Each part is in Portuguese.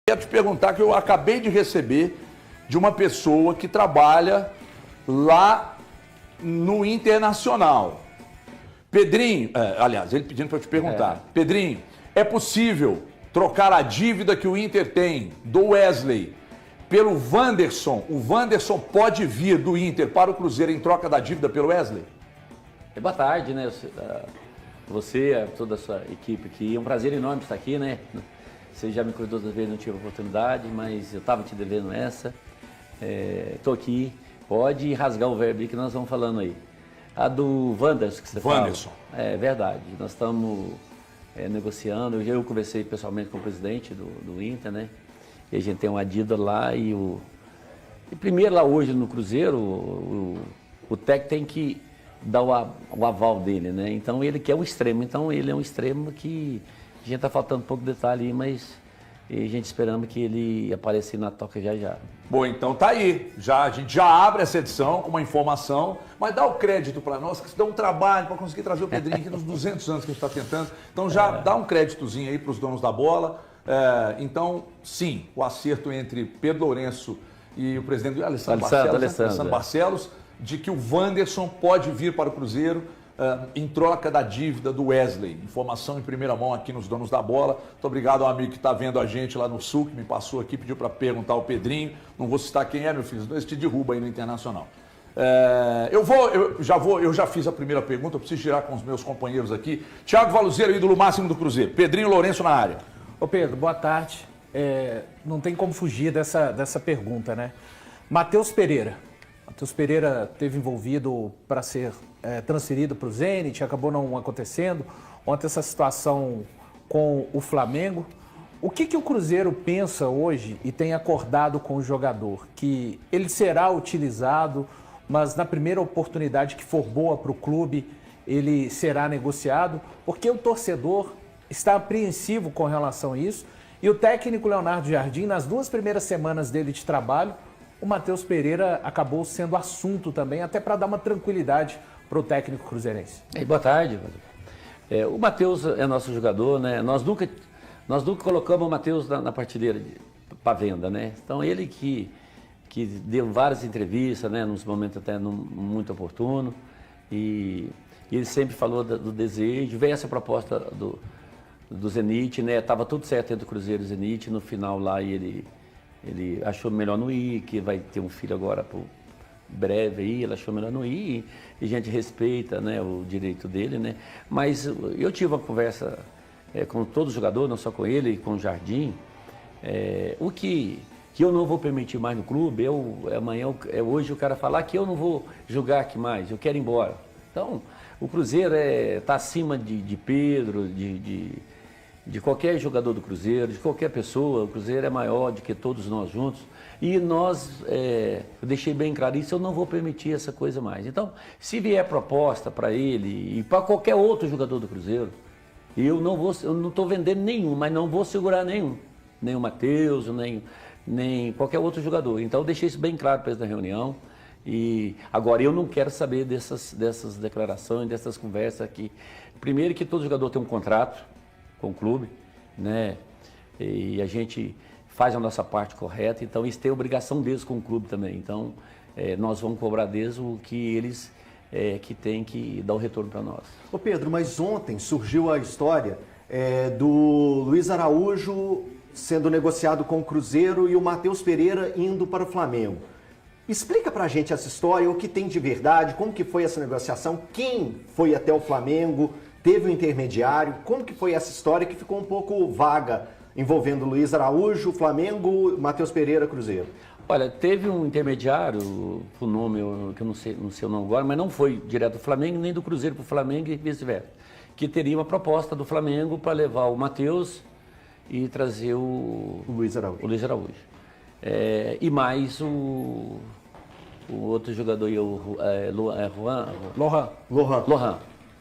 Quero te perguntar que eu acabei de receber de uma pessoa que trabalha lá no Internacional. Pedrinho, aliás, ele pedindo para eu te perguntar. Pedrinho, é possível trocar a dívida que o Inter tem do Wesley pelo Wanderson? O Wanderson pode vir do Inter para o Cruzeiro em troca da dívida pelo Wesley? Boa tarde, né? Você, toda a sua equipe aqui. É um prazer enorme estar aqui, né? Você já me cuidou das vezes, não tive a oportunidade, mas eu estava te devendo essa. Estou aqui. Pode rasgar o verbo aí que nós vamos falando aí. A do Wanderson que você fala. Wanderson. É verdade. Nós estamos negociando. Eu conversei pessoalmente com o presidente do Inter, né? E a gente tem uma dívida lá e primeiro lá hoje no Cruzeiro, o técnico tem que dar o aval dele, né? Então ele quer um extremo. Então ele é um extremo que a gente está faltando um pouco de detalhe aí, mas a gente esperamos que ele apareça na toca já já. Bom, então tá aí. A gente já abre essa edição com uma informação, mas dá o crédito para nós, que isso dá um trabalho para conseguir trazer o Pedrinho aqui nos 200 anos que a gente está tentando. Então já dá um créditozinho aí para os donos da bola. Então, sim, o acerto entre Pedro Lourenço e o presidente do Alessandro Barcelos, de que o Wanderson pode vir para o Cruzeiro em troca da dívida do Wesley. Informação em primeira mão aqui nos Donos da Bola. Muito obrigado ao amigo que está vendo a gente lá no Sul, que me passou aqui, pediu para perguntar ao Pedrinho. Não vou citar quem é, meu filho, senão esse te derruba aí no Internacional. Eu já fiz a primeira pergunta, eu preciso girar com os meus companheiros aqui. Thiago Valuzeiro, ídolo máximo do Cruzeiro. Pedrinho Lourenço na área. Ô Pedro, boa tarde. Não tem como fugir dessa pergunta, né? Matheus Pereira. Matheus Pereira esteve envolvido para ser transferido para o Zenit, acabou não acontecendo. Ontem essa situação com o Flamengo. O que o Cruzeiro pensa hoje e tem acordado com o jogador? Que ele será utilizado, mas na primeira oportunidade que for boa para o clube, ele será negociado? Porque o torcedor está apreensivo com relação a isso. E o técnico Leonardo Jardim, nas 2 primeiras semanas dele de trabalho, o Matheus Pereira acabou sendo assunto também, até para dar uma tranquilidade para o técnico cruzeirense. Boa tarde. O Matheus é nosso jogador, né? Nós nunca colocamos o Matheus na prateleira para venda, né? Então ele que deu várias entrevistas, né? Nos momentos até muito oportuno, e ele sempre falou do desejo. Veio essa proposta do Zenit, né? Tava tudo certo entre o Cruzeiro e o Zenit. No final lá ele achou melhor não ir, que vai ter um filho agora breve aí, ele achou melhor não ir, e a gente respeita, né, o direito dele, né? Mas eu tive uma conversa com todo jogador, não só com ele, e com o Jardim, o que eu não vou permitir mais no clube, hoje o cara falar que eu não vou jogar aqui mais, eu quero ir embora. Então, o Cruzeiro está acima de Pedro, de qualquer jogador do Cruzeiro, de qualquer pessoa. O Cruzeiro é maior do que todos nós juntos. E eu deixei bem claro isso, eu não vou permitir essa coisa mais. Então, se vier proposta para ele e para qualquer outro jogador do Cruzeiro, eu não estou vendendo nenhum, mas não vou segurar nenhum. Nem o Matheus, nem qualquer outro jogador. Então, eu deixei isso bem claro para eles na reunião. E agora, eu não quero saber dessas declarações, dessas conversas aqui. Primeiro que todo jogador tem um contrato com o clube, né? E a gente faz a nossa parte correta, então isso tem obrigação deles com o clube também. Então, nós vamos cobrar deles o que eles que tem que dar o retorno para nós. Ô Pedro, mas ontem surgiu a história do Luiz Araújo sendo negociado com o Cruzeiro e o Matheus Pereira indo para o Flamengo. Explica pra gente essa história, o que tem de verdade, como que foi essa negociação, quem foi até o Flamengo, teve um intermediário, como que foi essa história que ficou um pouco vaga, envolvendo Luiz Araújo, Flamengo, Matheus Pereira, Cruzeiro? Olha, teve um intermediário, o nome, que eu não sei o nome agora, mas não foi direto do Flamengo, nem do Cruzeiro para o Flamengo e vice-versa, que teria uma proposta do Flamengo para levar o Matheus e trazer o Luiz Araújo. E mais o outro jogador, Lohan.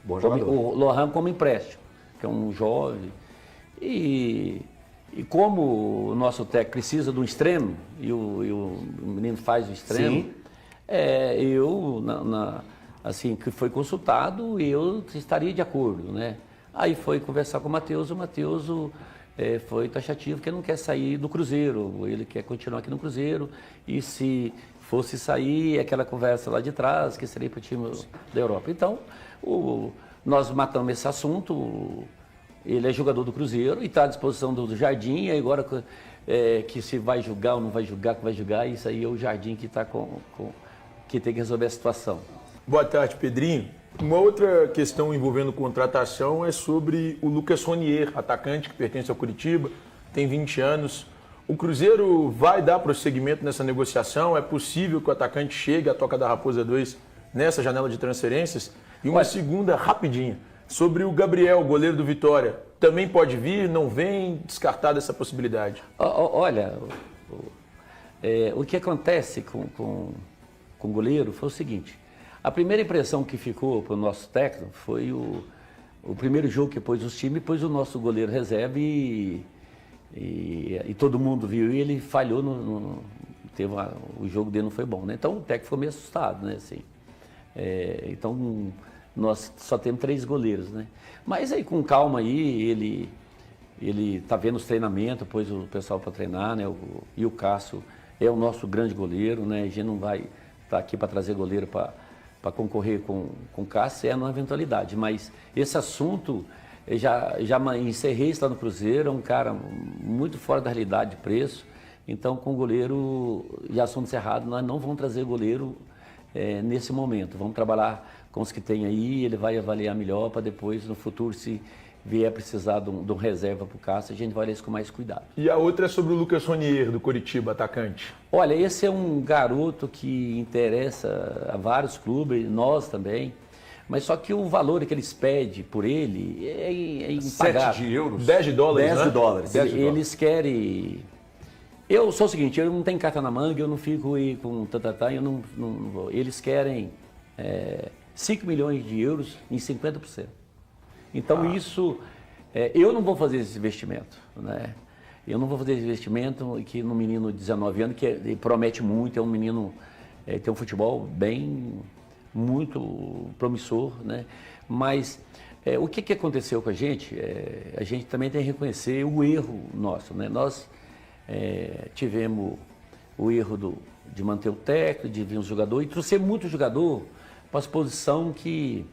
Bom jogador. O Lohan como empréstimo, que é um jovem. E como o nosso técnico precisa de um extremo, e o menino faz o extremo, assim, que foi consultado, eu estaria de acordo, né? Aí foi conversar com o Matheus foi taxativo, porque não quer sair do Cruzeiro, ele quer continuar aqui no Cruzeiro, e se fosse sair, aquela conversa lá de trás, que seria para o time da Europa. Então, nós matamos esse assunto, ele é jogador do Cruzeiro e está à disposição do Jardim, e agora que se vai julgar ou não vai julgar, que vai julgar, isso aí é o Jardim que, que tem que resolver a situação. Boa tarde, Pedrinho. Uma outra questão envolvendo contratação é sobre o Lucas Ronier, atacante que pertence ao Curitiba, tem 20 anos. O Cruzeiro vai dar prosseguimento nessa negociação? É possível que o atacante chegue à Toca da Raposa 2 nessa janela de transferências? E uma segunda, rapidinha, sobre o Gabriel, goleiro do Vitória. Também pode vir, não vem, descartada essa possibilidade? Olha, o que acontece com o goleiro foi o seguinte. A primeira impressão que ficou para o nosso técnico foi o primeiro jogo que pôs os times, pôs o nosso goleiro reserva e todo mundo viu e ele falhou, o jogo dele não foi bom, né? Então o técnico ficou meio assustado, né? Assim, então nós só temos 3 goleiros, né? Mas aí com calma aí, ele tá vendo os treinamentos, pôs o pessoal para treinar, né? E o Cássio é o nosso grande goleiro, né? A gente não vai estar aqui para trazer goleiro para concorrer com o Cássio, uma eventualidade. Mas esse assunto, eu já encerrei isso lá no Cruzeiro, é um cara muito fora da realidade de preço. Então, com o goleiro, já assunto encerrado, nós não vamos trazer goleiro nesse momento. Vamos trabalhar com os que tem aí, ele vai avaliar melhor para depois, no futuro, se vier precisar de um reserva para o Cássio, a gente vai ler isso com mais cuidado. E a outra é sobre o Lucas Ronier, do Curitiba, atacante. Olha, esse é um garoto que interessa a vários clubes, nós também, mas só que o valor que eles pedem por ele é impagável. 7 de euros? 10 de dólares, 10 né? de dólares. Eles querem... Eu sou o seguinte, eu não tenho carta na manga, eu não fico aí com tatatá, eu não vou. Eles querem 5 milhões de euros em 50%. Então isso, eu não vou fazer esse investimento, né? Eu não vou fazer esse investimento que no menino de 19 anos, que promete muito, é um menino, tem um futebol muito promissor, né? Mas o que aconteceu com a gente também tem que reconhecer o erro nosso, né? Nós tivemos o erro de manter o técnico, de vir um jogador e trouxer muito jogador para as posições que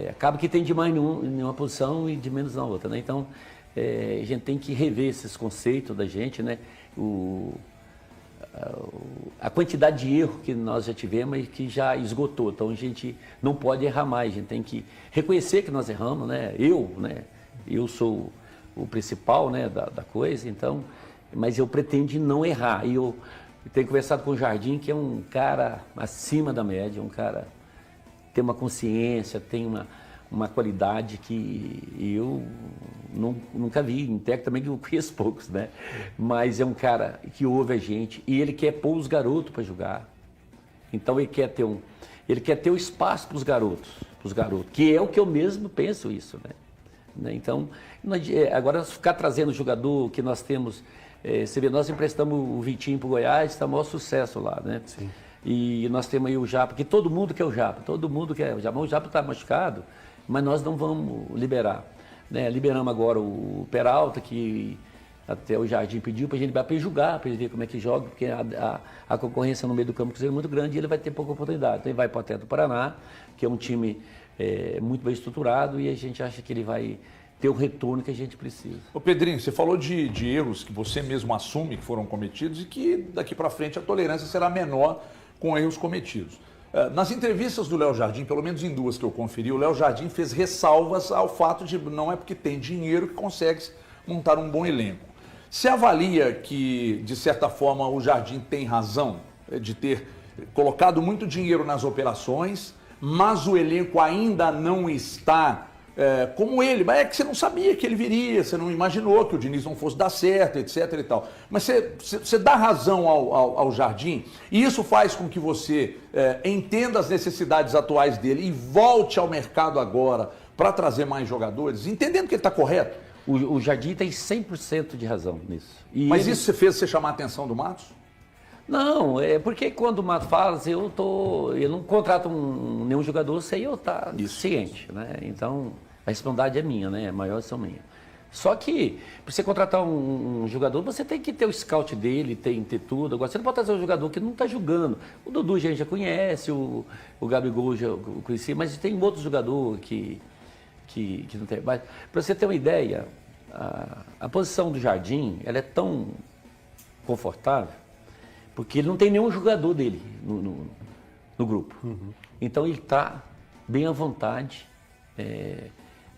acaba que tem demais em uma posição e de menos na outra, né? Então, a gente tem que rever esses conceitos da gente, né? A quantidade de erro que nós já tivemos e que já esgotou. Então, a gente não pode errar mais, a gente tem que reconhecer que nós erramos, né? Eu sou o principal, né, da coisa, então, mas eu pretendo não errar. E eu tenho conversado com o Jardim, que é um cara acima da média, um cara... tem uma consciência, tem uma qualidade que eu nunca vi, em técnico também que eu conheço poucos, né? Mas é um cara que ouve a gente e ele quer pôr os garotos para jogar. Então ele quer ter o espaço para os garotos, que é o que eu mesmo penso isso, né? Então, agora ficar trazendo jogador que nós temos, você vê, nós emprestamos o Vitinho para o Goiás, está o maior sucesso lá, né? Sim. E nós temos aí o Japa, que todo mundo quer o Japa, todo mundo quer o Japa. O Japa está machucado, mas nós não vamos liberar, né? Liberamos agora o Peralta, que até o Jardim pediu para a gente jogar, para ele ver como é que joga, porque a concorrência no meio do campo do Cruzeiro é muito grande e ele vai ter pouca oportunidade. Então ele vai para o Atlético do Paraná, que é um time muito bem estruturado e a gente acha que ele vai ter o retorno que a gente precisa. Ô Pedrinho, você falou de erros que você mesmo assume que foram cometidos e que daqui para frente a tolerância será menor com erros cometidos. Nas entrevistas do Léo Jardim, pelo menos em 2 que eu conferi, o Léo Jardim fez ressalvas ao fato de não é porque tem dinheiro que consegue montar um bom elenco. Você avalia que, de certa forma, o Jardim tem razão de ter colocado muito dinheiro nas operações, mas o elenco ainda não está como ele, mas é que você não sabia que ele viria, você não imaginou que o Diniz não fosse dar certo, etc e tal. Mas você dá razão ao Jardim e isso faz com que você entenda as necessidades atuais dele e volte ao mercado agora para trazer mais jogadores, entendendo que ele está correto. O Jardim tem 100% de razão nisso. Mas isso fez você chamar a atenção do Matos? Não, porque quando o Matos fala, assim, eu não contrato nenhum jogador sem eu estar ciente, né? Então, A responsabilidade é minha, né? A maior são minha. Só que, para você contratar um jogador, você tem que ter o scout dele, tem que ter tudo. Agora, você não pode trazer um jogador que não está jogando. O Dudu a gente já conhece, o Gabigol já conheci, mas tem outro jogador que não tem. Mas, para você ter uma ideia, a posição do Jardim, ela é tão confortável, porque ele não tem nenhum jogador dele no grupo. Então, ele está bem à vontade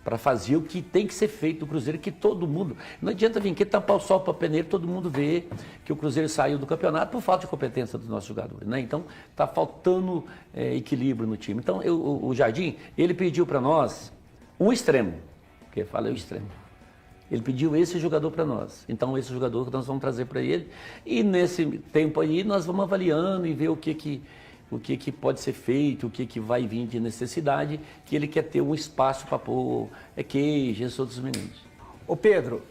para fazer o que tem que ser feito no Cruzeiro, que todo mundo... Não adianta vir aqui tampar o sol para peneiro, todo mundo vê que o Cruzeiro saiu do campeonato por falta de competência dos nossos jogadores, né? Então, está faltando equilíbrio no time. Então, o Jardim, ele pediu para nós um extremo, porque fala o extremo. Ele pediu esse jogador para nós. Então, esse jogador que nós vamos trazer para ele. E nesse tempo aí, nós vamos avaliando e ver o que pode ser feito, o que vai vir de necessidade, que ele quer ter um espaço para pôr queijo, esses outros meninos. Ô Pedro,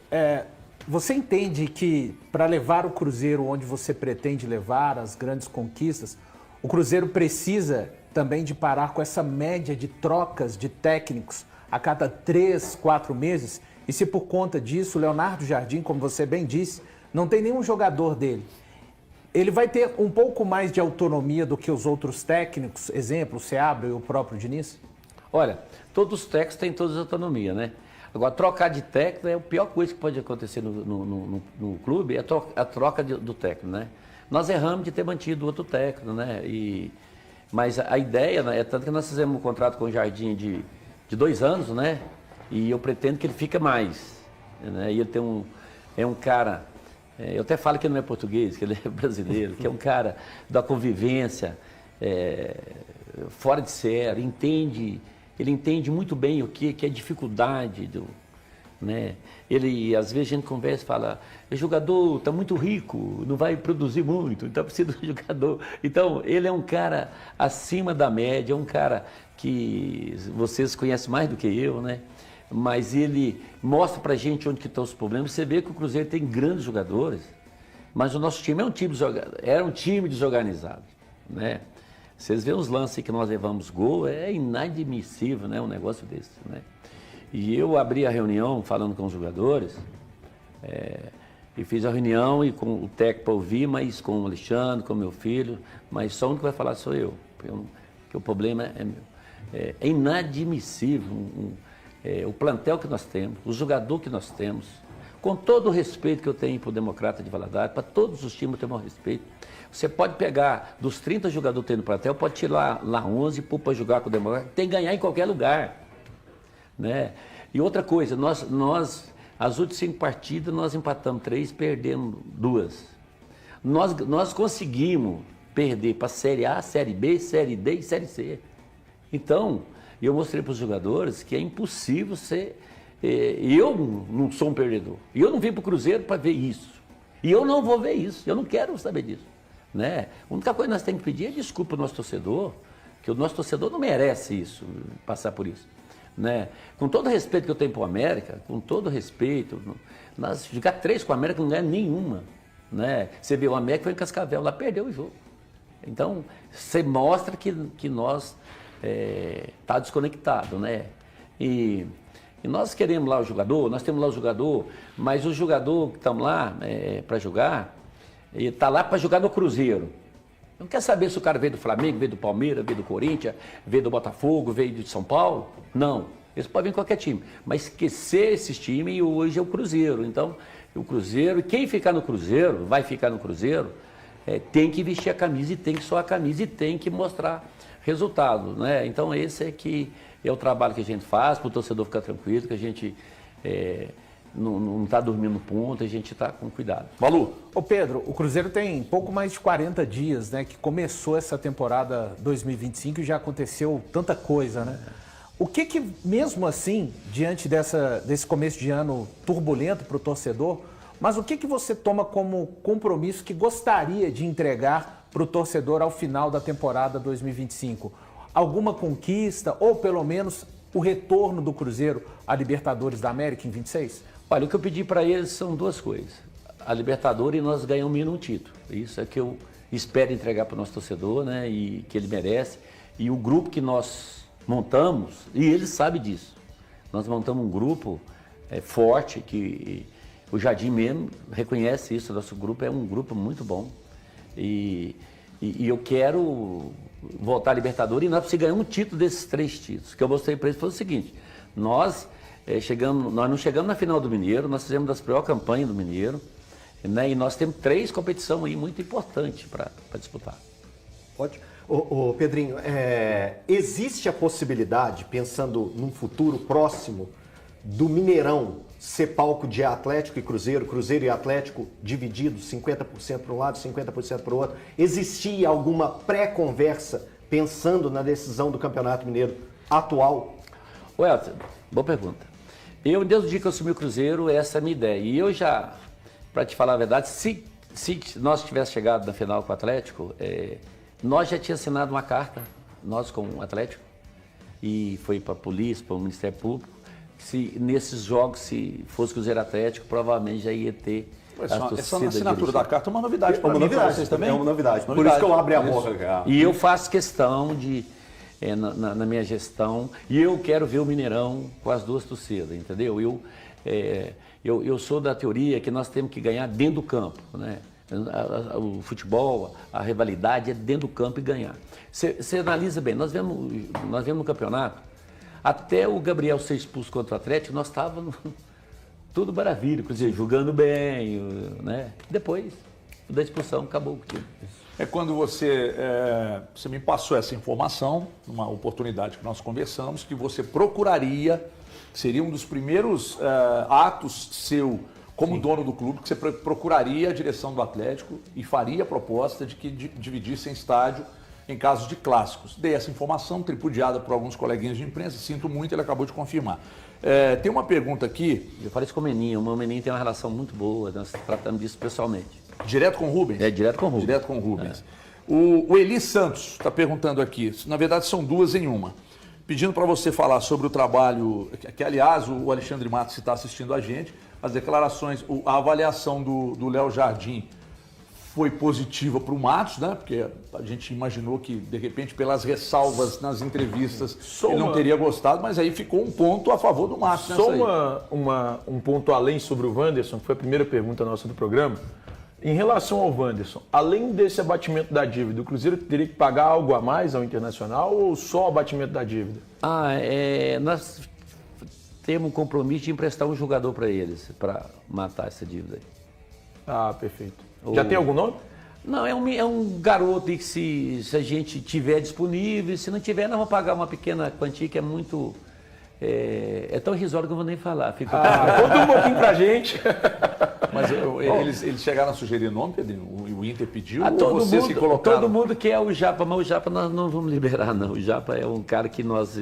você entende que para levar o Cruzeiro onde você pretende levar, as grandes conquistas, o Cruzeiro precisa também de parar com essa média de trocas de técnicos a cada 3, 4 meses? E se por conta disso, o Leonardo Jardim, como você bem disse, não tem nenhum jogador dele, ele vai ter um pouco mais de autonomia do que os outros técnicos, exemplo, o Seabra e o próprio Diniz? Olha, todos os técnicos têm toda a autonomia, né? Agora, trocar de técnico é a pior coisa que pode acontecer no clube, é a troca do técnico, né? Nós erramos de ter mantido outro técnico, né? Mas a ideia, né, é tanto que nós fizemos um contrato com o Jardim de 2 anos, né? E eu pretendo que ele fique mais, né? E ele é um cara... eu até falo que ele não é português, que ele é brasileiro, que é um cara da convivência, fora de série, ele entende muito bem o que é dificuldade, né? Ele, às vezes, a gente conversa e fala, o jogador está muito rico, não vai produzir muito, então precisa do jogador. Então, ele é um cara acima da média, é um cara que vocês conhecem mais do que eu, né? Mas ele mostra pra gente onde que estão os problemas. Você vê que o Cruzeiro tem grandes jogadores, mas o nosso time era um time desorganizado, né? Vocês veem os lances que nós levamos gol, é inadmissível, né, um negócio desse, né? E eu abri a reunião falando com os jogadores, e fiz a reunião e com o técnico para ouvir, mas com o Alexandre, com o meu filho, mas só o que vai falar sou eu, porque o problema é meu. É inadmissível o plantel que nós temos, o jogador que nós temos, com todo o respeito que eu tenho para o Democrata de Valadares, para todos os times eu tenho um respeito. Você pode pegar dos 30 jogadores que tem no plantel, pode tirar lá 11 e pôr para jogar com o Democrata, tem que ganhar em qualquer lugar, né? E outra coisa, as últimas 5 partidas, nós empatamos 3, perdemos 2. Nós conseguimos perder para a Série A, Série B, Série D e Série C. Então, eu mostrei para os jogadores que é impossível ser... eu não sou um perdedor. E eu não vim para o Cruzeiro para ver isso. E eu não vou ver isso. Eu não quero saber disso, né? A única coisa que nós temos que pedir é desculpa ao nosso torcedor, que o nosso torcedor não merece isso, passar por isso, né? Com todo o respeito que eu tenho para o América, com todo o respeito, nós jogar 3 com o América não ganha nenhuma, né? Você vê o América foi em Cascavel, lá perdeu o jogo. Então, você mostra que nós... está desconectado, né? E nós queremos lá o jogador, nós temos lá o jogador, mas o jogador que estamos lá para jogar, ele está lá para jogar no Cruzeiro. Não quer saber se o cara veio do Flamengo, veio do Palmeiras, veio do Corinthians, veio do Botafogo, veio de São Paulo. Não, eles podem vir em qualquer time. Mas esquecer esses times hoje é o Cruzeiro. Então, o Cruzeiro, e quem ficar no Cruzeiro, vai ficar no Cruzeiro, tem que vestir a camisa e tem que suar a camisa e tem que mostrar resultado, né? Então esse é o trabalho que a gente faz para o torcedor ficar tranquilo, que a gente não está dormindo no ponto, a gente está com cuidado. Malu. Ô Pedro, o Cruzeiro tem pouco mais de 40 dias, né, que começou essa temporada 2025 e já aconteceu tanta coisa, né? O que mesmo assim, diante desse começo de ano turbulento para o torcedor, mas o que você toma como compromisso que gostaria de entregar para o torcedor ao final da temporada 2025? Alguma conquista ou pelo menos o retorno do Cruzeiro à Libertadores da América em 26? Olha, o que eu pedi para eles são 2 coisas. A Libertadores e nós ganhamos um título. Isso é que eu espero entregar para o nosso torcedor, né? E que ele merece. E o grupo que nós montamos, e ele sabe disso. Nós montamos um grupo forte, que o Jardim mesmo reconhece isso, nosso grupo é um grupo muito bom. E eu quero voltar à Libertadores e nós precisamos ganhar um título desses 3 títulos. O que eu mostrei para eles foi o seguinte, nós não chegamos na final do Mineiro, nós fizemos das piores campanhas do Mineiro, né? E nós temos 3 competições aí muito importantes para disputar. Pode. Ô, Pedrinho, existe a possibilidade, pensando num futuro próximo, do Mineirão ser palco de Atlético e Cruzeiro, Cruzeiro e Atlético divididos, 50% para um lado, 50% para o outro? Existia alguma pré-conversa pensando na decisão do Campeonato Mineiro atual? Elton, boa pergunta. Desde o dia que eu assumi o Cruzeiro, essa é a minha ideia. E eu já, para te falar a verdade, se nós tivéssemos chegado na final com o Atlético, nós já tínhamos assinado uma carta, nós com o Atlético, e foi para a polícia, para o Ministério Público. Se nesses jogos, se fosse Cruzeiro Atlético, provavelmente já ia ter essa assinatura da carta é uma novidade para mim, para vocês também? É uma novidade. Por isso que eu abri a boca. E eu faço questão de, na minha gestão, e eu quero ver o Mineirão com as 2 torcidas, entendeu? Eu sou da teoria que nós temos que ganhar dentro do campo, né? O futebol, a rivalidade é dentro do campo e ganhar. Você analisa bem, nós vemos no campeonato, até o Gabriel ser expulso contra o Atlético, nós estávamos tudo maravilha, quer dizer, jogando bem, né? Depois da expulsão, acabou com tudo. É quando você me passou essa informação, numa oportunidade que nós conversamos, que você procuraria, seria um dos primeiros atos seu como dono do clube, que você procuraria a direção do Atlético e faria a proposta de que dividissem estádio em casos de clássicos. Dei essa informação, tripudiada por alguns coleguinhas de imprensa, sinto muito, ele acabou de confirmar. Tem uma pergunta aqui. Eu falei isso com o Meninho, o Meninho tem uma relação muito boa, nós tratamos disso pessoalmente. Direto com o Rubens? Direto com o Rubens. Direto com o Rubens. O Eli Santos está perguntando aqui, na verdade são 2 em uma, pedindo para você falar sobre o trabalho, que aliás o Alexandre Matos está assistindo a gente, as declarações, a avaliação do Léo Jardim foi positiva para o Matos, né? Porque a gente imaginou que, de repente, pelas ressalvas nas entrevistas, ele não teria gostado, mas aí ficou um ponto a favor do Matos. Só um ponto além sobre o Wanderson, que foi a primeira pergunta nossa do programa. Em relação ao Wanderson, além desse abatimento da dívida, o Cruzeiro teria que pagar algo a mais ao Internacional ou só o abatimento da dívida? Nós temos um compromisso de emprestar um jogador para eles, para matar essa dívida aí. Ah, perfeito. Já tem algum nome? Não, é um garoto que se a gente tiver disponível, se não tiver, nós vamos pagar uma pequena quantia que é muito... É tão irrisório que eu não vou nem falar. Conta um pouquinho pra gente. Mas eles chegaram a sugerir nome, Pedrinho? O Inter pediu ou vocês se colocaram? Todo mundo quer o Japa, mas o Japa nós não vamos liberar, não. O Japa é um cara que nós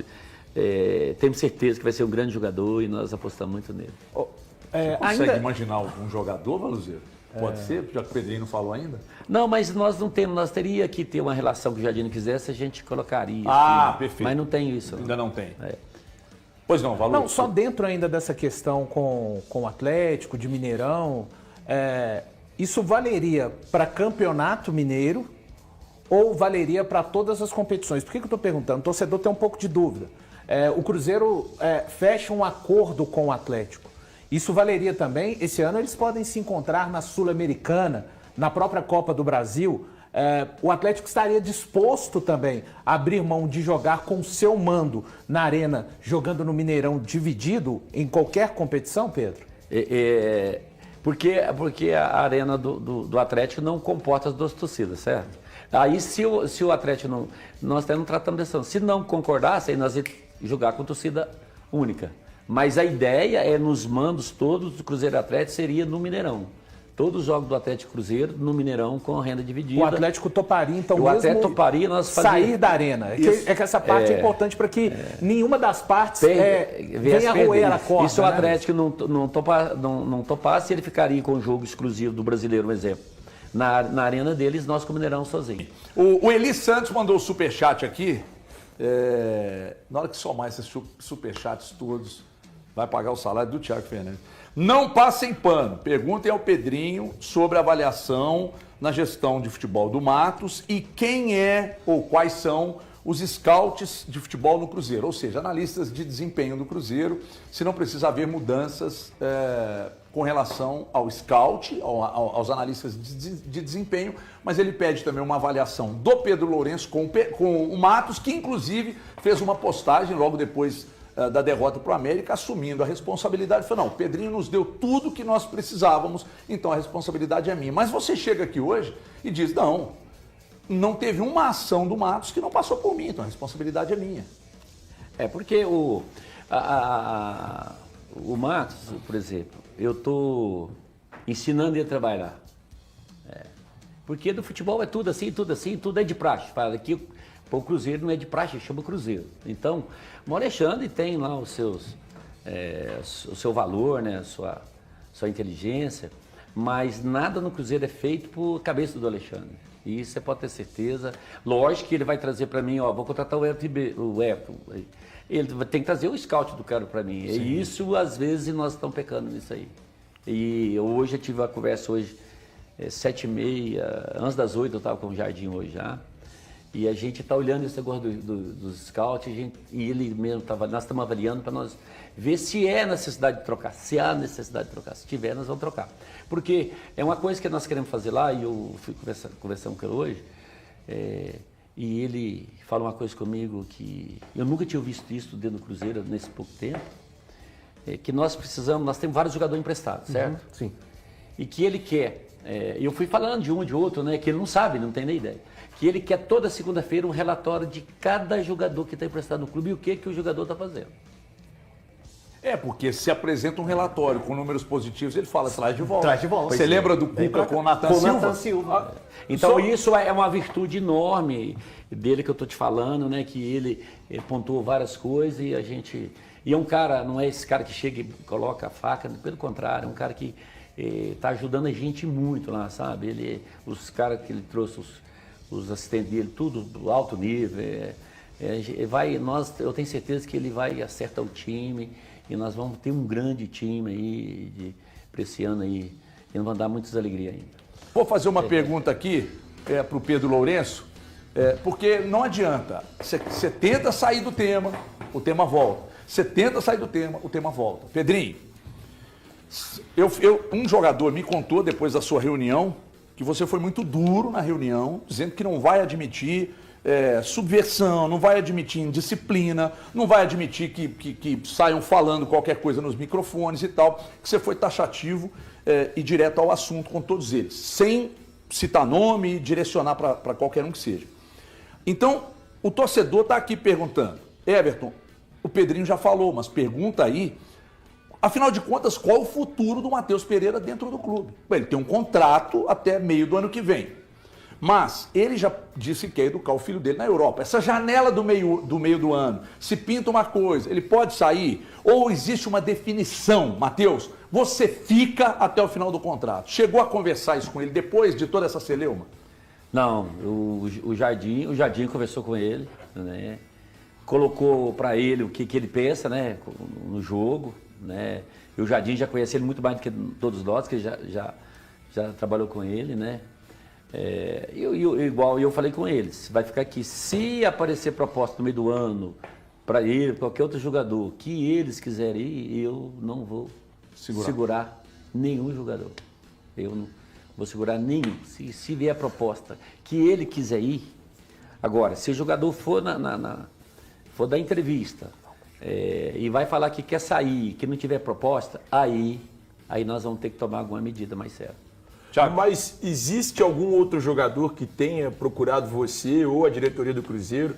temos certeza que vai ser um grande jogador e nós apostamos muito nele. Você consegue imaginar um jogador, Valuzeiro? Pode ser, já que o Pedrinho não falou ainda? Não, mas nós não temos, nós teria que ter uma relação que o Jardim não quisesse, a gente colocaria. Perfeito. Mas não tem isso. Ainda não tem. Pois não, Valu. Não, só dentro ainda dessa questão com o Atlético, de Mineirão, isso valeria para Campeonato Mineiro ou valeria para todas as competições? Por que eu estou perguntando? O torcedor tem um pouco de dúvida. O Cruzeiro fecha um acordo com o Atlético. Isso valeria também, esse ano eles podem se encontrar na Sul-Americana, na própria Copa do Brasil. O Atlético estaria disposto também a abrir mão de jogar com o seu mando na arena, jogando no Mineirão dividido em qualquer competição, Pedro? Porque a arena do Atlético não comporta as 2 torcidas, certo? Aí se o Atlético não... Nós não tratamos dessa... Se não concordasse, aí nós íamos jogar com torcida única. Mas a ideia é, nos mandos todos do Cruzeiro Atlético, seria no Mineirão. Todos os jogos do Atlético Cruzeiro no Mineirão com a renda dividida. O Atlético toparia, então, o Atlético toparia, nós sair da arena. É que essa parte é importante para que nenhuma das partes venha roer a corda. E se o Atlético não topasse, ele ficaria com o jogo exclusivo do Brasileiro, um exemplo. Na arena deles, nós com o Mineirão sozinho. O Eli Santos mandou o superchat aqui. Na hora que somar esses superchats todos, vai pagar o salário do Thiago Fernandes. Não passem pano. Perguntem ao Pedrinho sobre a avaliação na gestão de futebol do Matos e quem é ou quais são os scouts de futebol no Cruzeiro, ou seja, analistas de desempenho do Cruzeiro, se não precisa haver mudanças com relação ao scout, aos analistas de desempenho, mas ele pede também uma avaliação do Pedro Lourenço com o Matos, que inclusive fez uma postagem logo depois da derrota para o América, assumindo a responsabilidade. Falou, não, o Pedrinho nos deu tudo que nós precisávamos, então a responsabilidade é minha. Mas você chega aqui hoje e diz, não teve uma ação do Matos que não passou por mim, então a responsabilidade é minha. Porque o Matos, por exemplo, eu estou ensinando ele a trabalhar. Porque do futebol é tudo assim, tudo é de praxe. Fala que o Cruzeiro não é de praxe, chama Cruzeiro. Então, o Alexandre tem lá o seu valor, né, a sua inteligência, mas nada no Cruzeiro é feito por cabeça do Alexandre. E isso você pode ter certeza. Lógico que ele vai trazer para mim, vou contratar o Everton. Ele tem que trazer o scout do cara para mim. Sim. E isso, às vezes, nós estamos pecando nisso aí. E hoje, eu tive uma conversa hoje, 7h30, antes das 8 eu estava com o Jardim hoje já. E a gente está olhando esse negócio dos scouts e ele mesmo nós estamos avaliando para nós ver se é necessidade de trocar, se há necessidade de trocar. Se tiver, nós vamos trocar. Porque é uma coisa que nós queremos fazer lá, e eu fui conversando com ele hoje, e ele fala uma coisa comigo que eu nunca tinha visto isso dentro do Cruzeiro nesse pouco tempo, que nós temos vários jogadores emprestados, certo? Uhum, sim. E que ele quer, eu fui falando de um de outro, né, que ele não sabe, não tem nem ideia. Que ele quer toda segunda-feira um relatório de cada jogador que está emprestado no clube e o que o jogador está fazendo. Porque se apresenta um relatório com números positivos, ele fala, traz de volta. Traz de volta. Você lembra do Cuca com o Natan Silva? Então isso é uma virtude enorme dele que eu estou te falando, né? Que ele pontuou várias coisas e a gente... E é um cara, não é esse cara que chega e coloca a faca, pelo contrário, é um cara que está ajudando a gente muito lá, sabe? Os caras que ele trouxe, os assistentes dele, tudo do alto nível. Eu tenho certeza que ele vai acertar o time e nós vamos ter um grande time aí para esse ano aí. E não vai dar muitas alegrias ainda. Vou fazer uma pergunta aqui para o Pedro Lourenço, porque não adianta. Você tenta sair do tema, o tema volta. Você tenta sair do tema, o tema volta. Pedrinho, um jogador me contou depois da sua reunião que você foi muito duro na reunião, dizendo que não vai admitir subversão, não vai admitir indisciplina, não vai admitir que saiam falando qualquer coisa nos microfones e tal, que você foi taxativo e direto ao assunto com todos eles, sem citar nome e direcionar para qualquer um que seja. Então, o torcedor está aqui perguntando, Everton, o Pedrinho já falou, mas pergunta aí, afinal de contas, qual o futuro do Matheus Pereira dentro do clube? Ele tem um contrato até meio do ano que vem. Mas ele já disse que quer educar o filho dele na Europa. Essa janela do meio do ano, se pinta uma coisa, ele pode sair? Ou existe uma definição? Matheus, você fica até o final do contrato. Chegou a conversar isso com ele depois de toda essa celeuma? Não, o Jardim conversou com ele, né? Colocou para ele o que ele pensa, né, no jogo, né? E o Jardim já conhece ele muito mais do que todos nós, que já trabalhou com ele, né? Igual eu falei com eles, vai ficar aqui, se aparecer proposta no meio do ano para ele, qualquer outro jogador que eles quiserem ir, eu não vou segurar nenhum jogador. Eu não vou segurar nenhum. Se vier a proposta que ele quiser ir, agora, se o jogador for for dar entrevista e vai falar que quer sair, que não tiver proposta, aí nós vamos ter que tomar alguma medida mais séria. Thiago, mas existe algum outro jogador que tenha procurado você ou a diretoria do Cruzeiro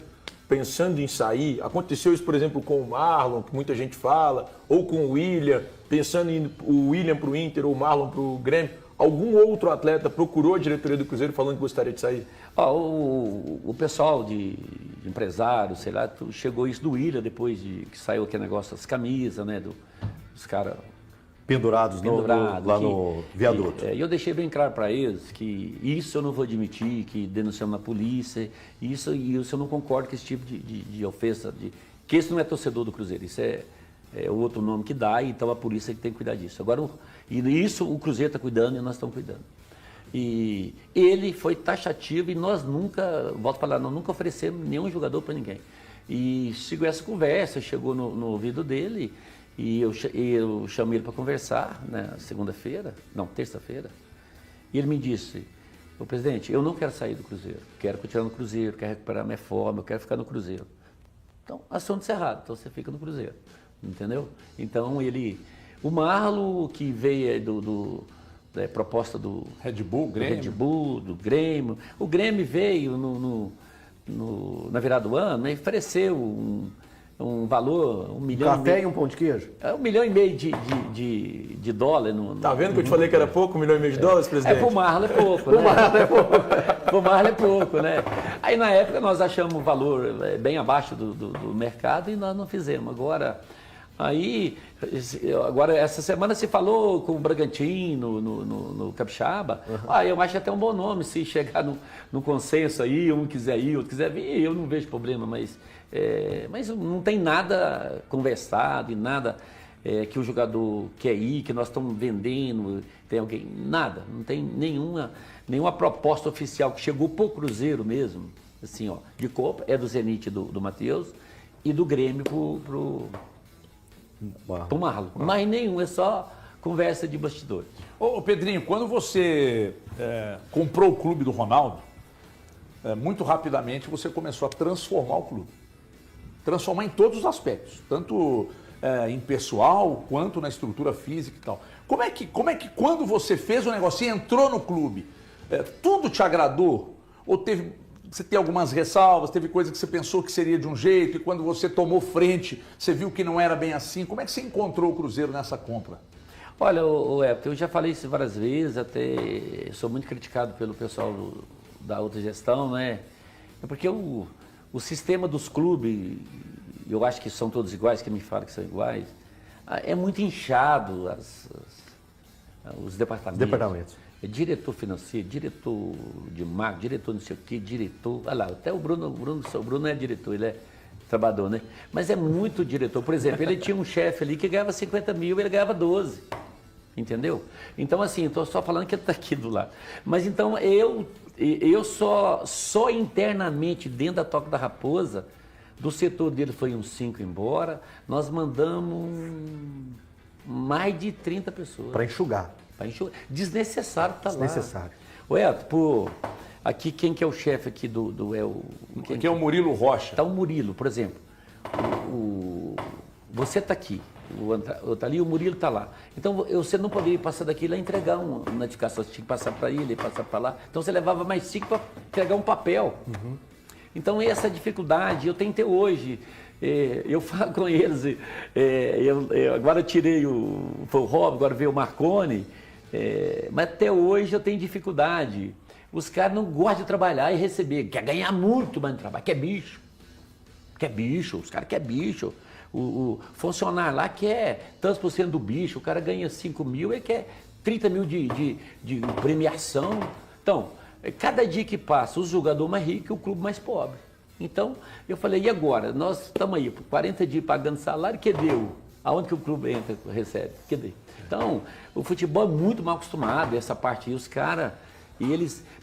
pensando em sair? Aconteceu isso, por exemplo, com o Marlon, que muita gente fala, ou com o William, pensando em o William para o Inter ou o Marlon para o Grêmio. Algum outro atleta procurou a diretoria do Cruzeiro falando que gostaria de sair? O pessoal de empresário, sei lá, chegou isso do William depois de que saiu aquele negócio das camisas, né, dos caras... Pendurados lá no viaduto. E eu deixei bem claro para eles que isso eu não vou admitir, que denunciamos na polícia, isso eu não concordo com esse tipo de ofensa, que esse não é torcedor do Cruzeiro, isso é o outro nome que dá, então a polícia que tem que cuidar disso. Agora, isso o Cruzeiro está cuidando e nós estamos cuidando. E ele foi taxativo e nós nunca, volto a falar, nós nunca oferecemos nenhum jogador para ninguém. E chegou essa conversa, chegou no ouvido dele e eu chamei ele para conversar, né, terça-feira. E ele me disse: ô presidente, eu não quero sair do Cruzeiro, quero continuar no Cruzeiro, quero recuperar minha forma, eu quero ficar no Cruzeiro. Então, assunto encerrado, então você fica no Cruzeiro, entendeu? Então o Marlo, que veio da proposta do Red Bull, Grêmio. Red Bull, do Grêmio. O Grêmio veio na virada do ano e ofereceu um valor, 1 milhão Café e e um pão de queijo? meio. 1,5 milhão de dólar. Tá vendo que eu te falei que era pouco, 1,5 milhão de dólares, presidente? Pro Marlo é pouco, né? Pro Marlo é pouco, né? Aí na época nós achamos o valor bem abaixo do mercado e nós não fizemos. Agora, essa semana se falou com o Bragantino no Capixaba. Eu acho até um bom nome, se chegar no consenso aí, um quiser ir, outro quiser vir, eu não vejo problema, mas não tem nada conversado e nada que o jogador quer ir, que nós estamos vendendo, tem alguém, nada, não tem nenhuma proposta oficial que chegou pro Cruzeiro mesmo, assim, ó, de Copa, é do Zenit do Matheus e do Grêmio pro Marlo. Mas nenhum, é só conversa de bastidores. Ô Pedrinho, quando você comprou o clube do Ronaldo, muito rapidamente você começou a transformar o clube. Transformar em todos os aspectos, tanto em pessoal quanto na estrutura física e tal. Como é que quando você fez o negócio e entrou no clube, tudo te agradou? Ou você tem algumas ressalvas, teve coisa que você pensou que seria de um jeito e quando você tomou frente, você viu que não era bem assim? Como é que você encontrou o Cruzeiro nessa compra? Olha, Everton, eu já falei isso várias vezes, até sou muito criticado pelo pessoal da outra gestão, né? É porque o sistema dos clubes, eu acho que são todos iguais, que me falam que são iguais, é muito inchado os departamentos. Diretor financeiro, diretor de marketing, diretor não sei o quê, diretor... Olha lá, até o Bruno não é diretor, ele é trabalhador, né? Mas é muito diretor. Por exemplo, ele tinha um chefe ali que ganhava 50 mil, ele ganhava 12. Entendeu? Então, assim, estou só falando que ele está aqui do lado. Mas então, eu só internamente, dentro da Toca da Raposa, do setor dele foi uns 5 embora, nós mandamos mais de 30 pessoas. Para enxugar. Desnecessário tá lá. Desnecessário. Ô Elton, aqui quem que é o chefe aqui Aqui é o Murilo Rocha. Tá o Murilo, por exemplo. Você tá aqui, tá ali, o Murilo tá lá. Então você não poderia passar daqui lá e entregar uma notificação, você tinha que passar para ele, passar para lá. Então você levava mais 5 para entregar um papel. Uhum. Então essa dificuldade eu tenho até hoje. Eu falo com eles, agora eu tirei foi o Rob, agora veio o Marconi, mas até hoje eu tenho dificuldade. Os caras não gostam de trabalhar e receber, quer ganhar muito, mas não trabalha, quer bicho, os caras querem bicho. O funcionário lá quer tantos por cento do bicho, o cara ganha 5 mil, ele quer 30 mil de premiação. Então, cada dia que passa, o jogador mais rico e o clube mais pobre. Então, eu falei, e agora? Nós estamos aí, por 40 dias pagando salário, que deu? Aonde que o clube entra, recebe? Que deu? Então, o futebol é muito mal acostumado, essa parte aí, os caras,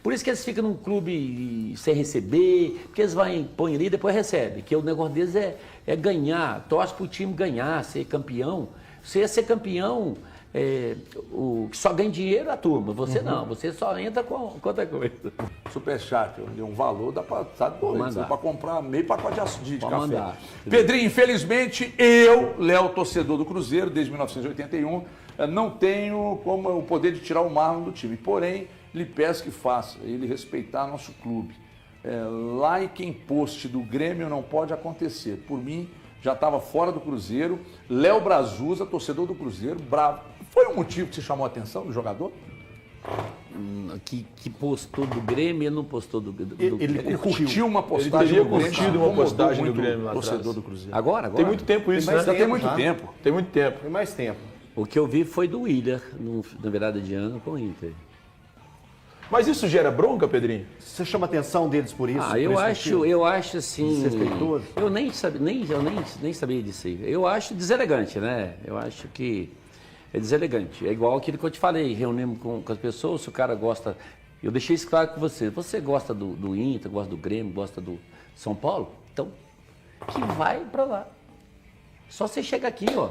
por isso que eles ficam num clube sem receber, porque eles põem ali e depois recebem, que o negócio deles é ganhar, torce para o time ganhar, ser campeão. Você ia ser campeão, o que só ganha dinheiro é a turma, você não, você só entra com outra coisa. Superchat, um valor dá para comprar meio pacote de café. Mandar. Pedrinho, infelizmente, eu, Léo, torcedor do Cruzeiro, desde 1981, não tenho como o poder de tirar o Marlon do time. Porém, lhe peço que faça, ele respeitar nosso clube. Like em post do Grêmio não pode acontecer. Por mim, já estava fora do Cruzeiro. Léo Brazusa, torcedor do Cruzeiro, bravo. Foi um motivo que te chamou a atenção do jogador? Que postou do Grêmio e não postou do Ele curtiu uma postagem do Grêmio. Ele teria curtido uma postagem do Grêmio lá torcedor atrás. do Cruzeiro. Agora? Tem muito tempo isso, né? Já tem muito tempo. Tem muito tempo. Tem mais tempo. O que eu vi foi do Willian, na virada de ano com o Inter. Mas isso gera bronca, Pedrinho? Você chama a atenção deles por isso? Eu acho assim. Desrespeitoso? Eu nem sabia disso aí. Eu acho deselegante, né? Eu acho que é deselegante. É igual aquilo que eu te falei, reunimos com as pessoas, se o cara gosta... Eu deixei isso claro com você. Você gosta do Inter, gosta do Grêmio, gosta do São Paulo? Então, que vai para lá. Só você chega aqui, ó,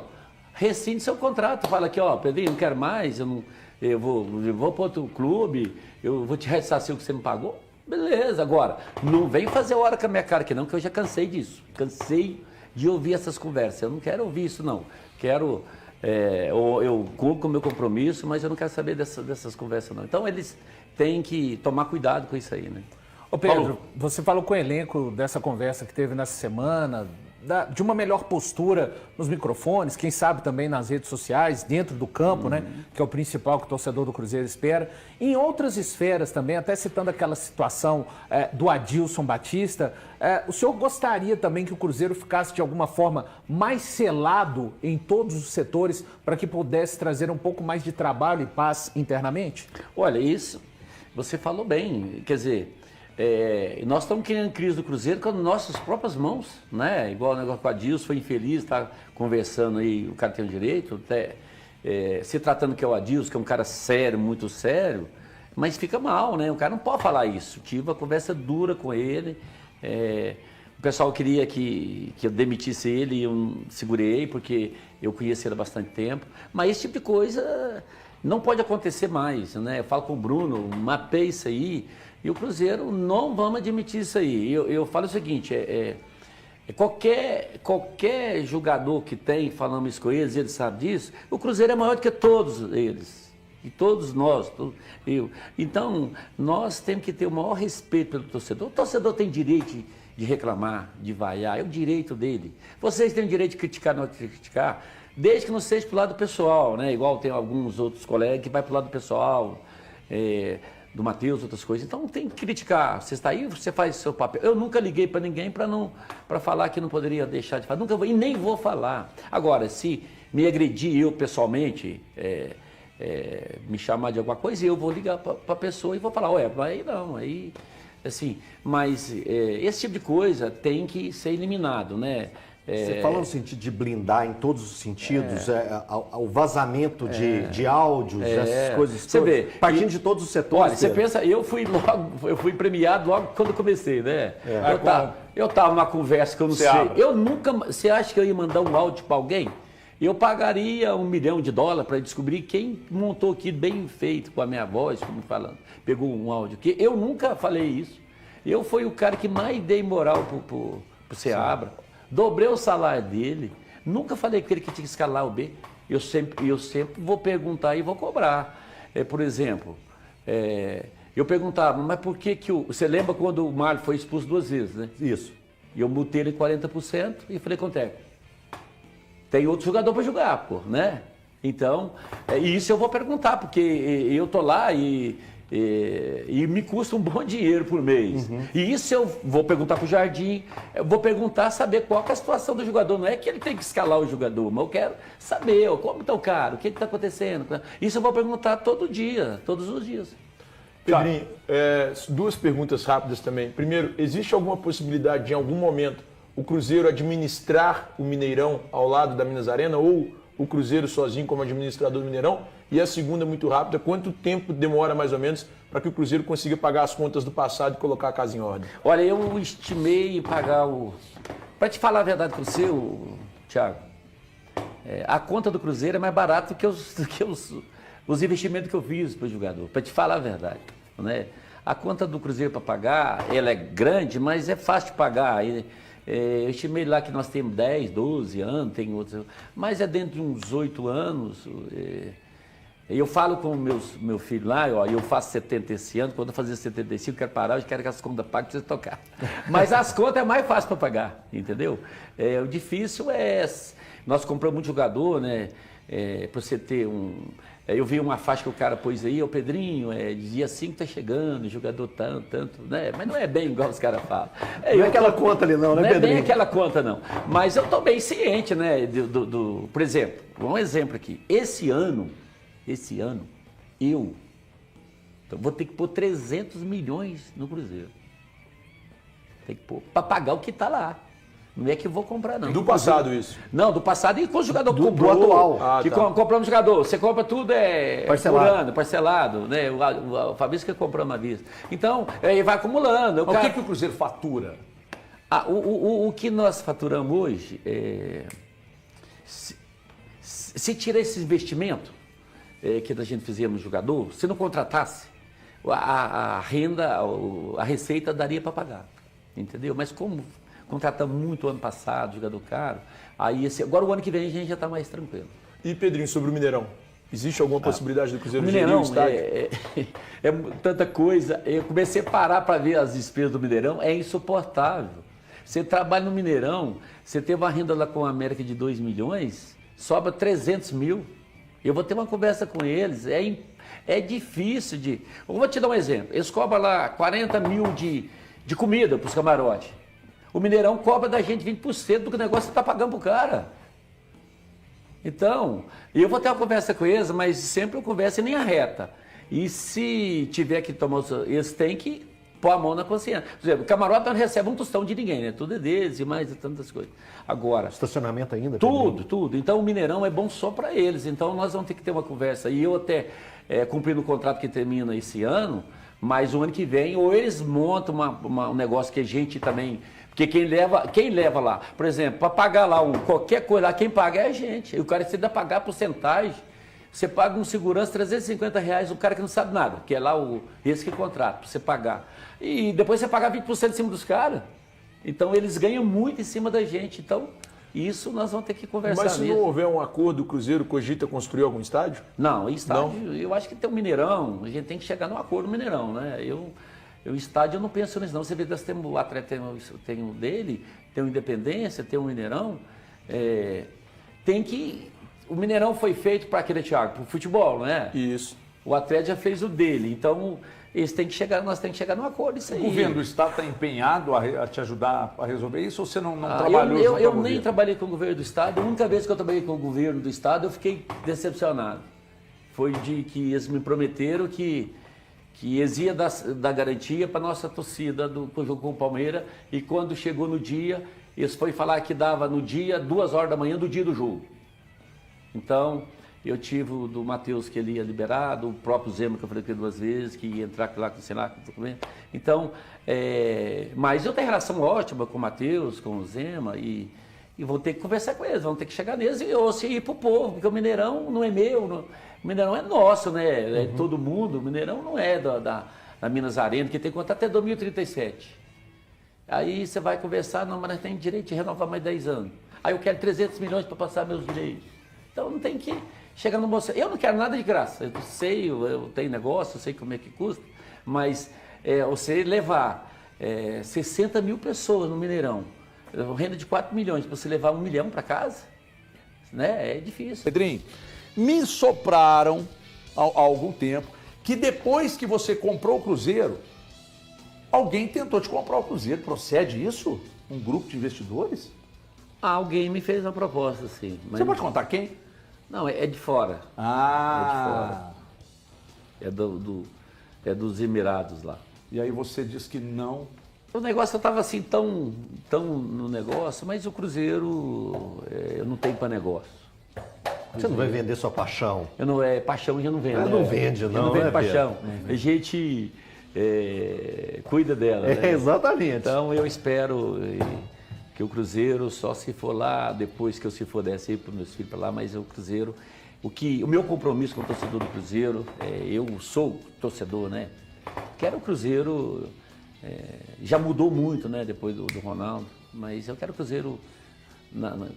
rescinde seu contrato, fala aqui, ó, Pedrinho, não quero mais, eu vou para outro clube, eu vou te ressarcir o que você me pagou. Beleza, agora, não vem fazer hora com a minha cara aqui não, que eu já cansei disso. Cansei de ouvir essas conversas. Eu não quero ouvir isso, não. Quero... eu cumpro com o meu compromisso, mas eu não quero saber dessas conversas, não. Então, eles têm que tomar cuidado com isso aí, né? Ô Pedro, você falou com o elenco dessa conversa que teve nessa semana, de uma melhor postura nos microfones, quem sabe também nas redes sociais, dentro do campo, né? Que é o principal que o torcedor do Cruzeiro espera. Em outras esferas também, até citando aquela situação do Adilson Batista, o senhor gostaria também que o Cruzeiro ficasse de alguma forma mais selado em todos os setores para que pudesse trazer um pouco mais de trabalho e paz internamente? Olha, isso você falou bem, quer dizer... nós estamos criando crise do Cruzeiro com nossas próprias mãos, né? Igual o negócio com o Adilson, foi infeliz, está conversando aí, o cara tem o direito, até, se tratando que é o Adilson, que é um cara sério, muito sério, mas fica mal, né? O cara não pode falar isso. Tive uma conversa dura com ele, o pessoal queria que eu demitisse ele e eu segurei, porque eu conheci ele há bastante tempo, mas esse tipo de coisa não pode acontecer mais, né? Eu falo com o Bruno, mapeei isso aí, e o Cruzeiro não vamos admitir isso aí. Eu falo o seguinte, qualquer jogador que tem, falamos isso com eles, ele sabe disso, o Cruzeiro é maior do que todos eles. E todos nós, eu. Então, nós temos que ter o maior respeito pelo torcedor. O torcedor tem direito de reclamar, de vaiar, é o direito dele. Vocês têm o direito de criticar, não criticar, desde que não seja pro lado pessoal, né? Igual tem alguns outros colegas que vai pro lado pessoal, do Matheus, outras coisas. Então tem que criticar. Você está aí, você faz o seu papel. Eu nunca liguei para ninguém para falar que não poderia deixar de falar. Nunca vou, e nem vou falar. Agora, se me agredir eu pessoalmente, me chamar de alguma coisa, eu vou ligar para a pessoa e vou falar, aí não, aí assim, mas esse tipo de coisa tem que ser eliminado, né? Você fala no sentido de blindar em todos os sentidos, o vazamento de áudios, essas coisas você todas, vê, partindo de todos os setores. Olha, você pensa, eu fui premiado logo quando eu comecei, né? Eu tava numa conversa que eu não sei. Eu nunca. Você acha que eu ia mandar um áudio para alguém? Eu pagaria $1 milhão para descobrir quem montou aqui bem feito com a minha voz, como falando, pegou um áudio. Que eu nunca falei isso. Eu fui o cara que mais dei moral pro Seabra. Dobrei o salário dele, nunca falei que ele que tinha que escalar o B. Eu sempre vou perguntar e vou cobrar. Por exemplo, eu perguntava, mas por que você lembra quando o Marlon foi expulso 2 vezes, né? Isso. E eu mutei ele 40% e falei com o técnico, tem outro jogador para jogar, pô, né? Então, isso eu vou perguntar, porque eu tô lá e me custa um bom dinheiro por mês. E isso eu vou perguntar para o Jardim, eu vou perguntar, saber qual é a situação do jogador. Não é que ele tem que escalar o jogador, mas eu quero saber como está o cara, o que está acontecendo. Isso eu vou perguntar todo dia, todos os dias. Pedrinho, 2 perguntas rápidas também. Primeiro, existe alguma possibilidade de, em algum momento, o Cruzeiro administrar o Mineirão ao lado da Minas Arena ou o Cruzeiro sozinho como administrador do Mineirão? E a segunda, muito rápida, quanto tempo demora mais ou menos para que o Cruzeiro consiga pagar as contas do passado e colocar a casa em ordem? Olha, eu estimei pagar Para te falar a verdade com você, Thiago, a conta do Cruzeiro é mais barata do que os investimentos que eu fiz para o jogador, para te falar a verdade, né? A conta do Cruzeiro para pagar, ela é grande, mas é fácil de pagar. Eu estimei lá que nós temos 10, 12 anos, tem outros, mas é dentro de uns 8 anos. Eu falo com meu filho lá, eu faço 70 esse ano, quando eu fazer 75, eu quero parar, eu quero que as contas paguem para você tocar. Mas as contas é mais fácil para pagar, entendeu? O difícil nós compramos muito jogador, né? Para você ter eu vi uma faixa que o cara pôs aí, o Pedrinho, dia 5 tá chegando, jogador tanto, né? Mas não é bem igual os caras falam. Não é aquela conta ali não, né, Pedrinho? Não é bem aquela conta não. Mas eu tô bem ciente, né? Por exemplo, um exemplo aqui. Esse ano, eu vou ter que pôr 300 milhões no Cruzeiro. Tem que pôr para pagar o que está lá. Não é que eu vou comprar, não. Do passado isso. Não, do passado e com o jogador que Do comprou. atual. Ah, Que tá. compramos jogador. Você compra tudo Parcelado. por ano, parcelado, né? O Fabrício que comprou uma vista. Então, aí vai acumulando. Mas o que o Cruzeiro fatura? O que nós faturamos hoje, se tirar esse investimento que a gente fizemos no jogador, se não contratasse, a renda, a receita daria para pagar, entendeu? Mas como contratamos muito ano passado, jogador caro, aí agora o ano que vem a gente já está mais tranquilo. E Pedrinho, sobre o Mineirão? Existe alguma possibilidade do Cruzeiro O gerir o Mineirão estádio? é tanta coisa. Eu comecei a parar para ver as despesas do Mineirão, é insuportável. Você trabalha no Mineirão, você teve uma renda lá com a América de 2 milhões, sobra 300 mil. Eu vou ter uma conversa com eles, é difícil de... Eu vou te dar um exemplo, eles cobram lá 40 mil de comida para os camarotes. O Mineirão cobra da gente 20% do que o negócio está pagando para o cara. Então, eu vou ter uma conversa com eles, mas sempre eu converso em linha reta. E se tiver que tomar... Eles têm que pôr a mão na consciência. Por exemplo, o camarote não recebe um tostão de ninguém, né? Tudo é deles e mais tantas coisas. Agora... Estacionamento ainda? Tudo. Então o Mineirão é bom só para eles. Então nós vamos ter que ter uma conversa. E eu até cumprindo o contrato que termina esse ano, mas o ano que vem, ou eles montam um negócio que a gente também... Porque quem leva lá, por exemplo, para pagar lá qualquer coisa lá, quem paga é a gente. E o cara precisa pagar porcentagem. Você paga um segurança R$350, o cara que não sabe nada, que é lá esse que contrata, para você pagar. E depois você pagar 20% em cima dos caras. Então eles ganham muito em cima da gente. Então, isso nós vamos ter que conversar Mas se mesmo. não houver um acordo, o Cruzeiro cogita construir algum estádio? Não, estádio, eu acho que tem um Mineirão, a gente tem que chegar num acordo no Mineirão, né? O estádio eu não penso nisso, não. Você vê, nós temos o Atlético, tem o dele, tem o Independência, tem o Mineirão. Tem que... O Mineirão foi feito para aquele, Thiago, para o futebol, não é? Isso. O Atlético já fez o dele, então nós temos que chegar num acordo, isso aí. O governo do Estado está empenhado a te ajudar a resolver isso ou você não trabalhou junto ao Eu governo? nem trabalhei com o governo do Estado. A única vez que eu trabalhei com o governo do Estado, eu fiquei decepcionado. Foi de que eles me prometeram que eles iam dar garantia para a nossa torcida do jogo com o Palmeiras, e quando chegou no dia, eles foram falar que dava no dia, 2 horas da manhã do dia do jogo. Então, eu tive o do Matheus, que ele ia liberar, do próprio Zema, que eu falei com ele 2 vezes, que ia entrar lá com o Senado, com o documento. Então, mas eu tenho relação ótima com o Matheus, com o Zema, e vou ter que conversar com eles, vamos ter que chegar neles ou se ir para o povo, porque o Mineirão não é meu, o Mineirão é nosso, né? É de todo mundo, o Mineirão não é da Minas Arena, que tem que contar até 2037. Aí você vai conversar, não, mas nós temos direito de renovar mais 10 anos. Aí eu quero 300 milhões para passar meus direitos. Então não tem que chegar no bolso. Eu não quero nada de graça. Eu sei, eu tenho negócio, eu sei como é que custa, mas você levar 60 mil pessoas no Mineirão, renda de 4 milhões, para você levar 1 milhão para casa, né? É difícil. Pedrinho, me sopraram há algum tempo que depois que você comprou o Cruzeiro, alguém tentou te comprar o Cruzeiro. Procede isso? Um grupo de investidores? Alguém me fez uma proposta, sim. Mas Você pode contar quem? Não, é de fora. Ah, É dos Emirados lá. e aí você diz que não. O negócio eu estava assim tão no negócio, mas o Cruzeiro eu não tenho para negócio. Você não vai vender sua paixão. Paixão já não vende. Não vende, não, não vende né, paixão. A gente cuida dela. Né? Exatamente. Então eu espero que o Cruzeiro só se for lá depois que eu se for descer para os meus filhos para lá, mas o Cruzeiro, o meu compromisso com o torcedor do Cruzeiro, eu sou torcedor, né? Quero o Cruzeiro, já mudou muito, né, depois do Ronaldo, mas eu quero o Cruzeiro,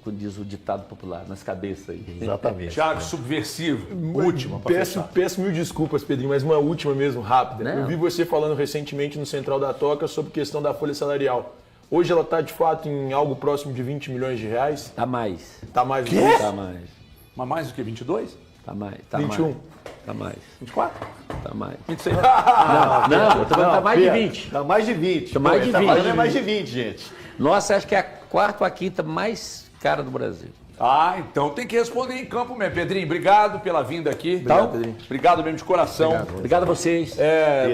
como diz o ditado popular, nas cabeças aí. Exatamente. Thiago, subversivo. Última, para fechar. Peço mil desculpas, Pedrinho, mas uma última mesmo, rápida. Não. Eu vi você falando recentemente no Central da Toca sobre questão da folha salarial. Hoje ela está, de fato, em algo próximo de 20 milhões de reais. Tá mais. Está mais do que isso? Tá mais. Mas mais do que 22? Tá mais. Tá 21. mais. Tá mais. 24? Tá mais. 26? Não, eu tô falando tá mais de Pedro, 20. Tá mais de 20. Tá mais de Ele 20. falando é mais de 20, gente. Nossa, acho que é a 4ª ou a 5ª mais cara do Brasil. Ah, então tem que responder em campo mesmo. Pedrinho, obrigado pela vinda aqui. Obrigado, Pedrinho. Obrigado mesmo de coração. Obrigado a vocês.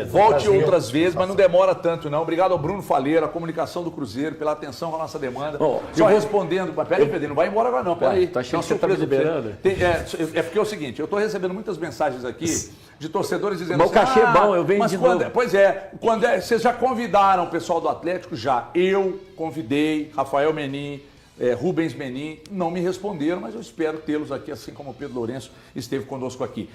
Volte outras vezes, mas não demora tanto não. Obrigado ao Bruno Faleiro, a comunicação do Cruzeiro, pela atenção com a nossa demanda. Bom, Só respondendo. Peraí, Pedrinho, não vai embora agora não. Peraí. Tô achando Tem uma que você tá me surpresa pra liberando. você. É porque é o seguinte, eu estou recebendo muitas mensagens aqui de torcedores dizendo Mas o cachê é bom, eu venho mas de quando novo. Pois é, vocês já convidaram o pessoal do Atlético? Já. Eu convidei Rafael Menin, Rubens Menin, não me responderam, mas eu espero tê-los aqui, assim como o Pedro Lourenço esteve conosco aqui.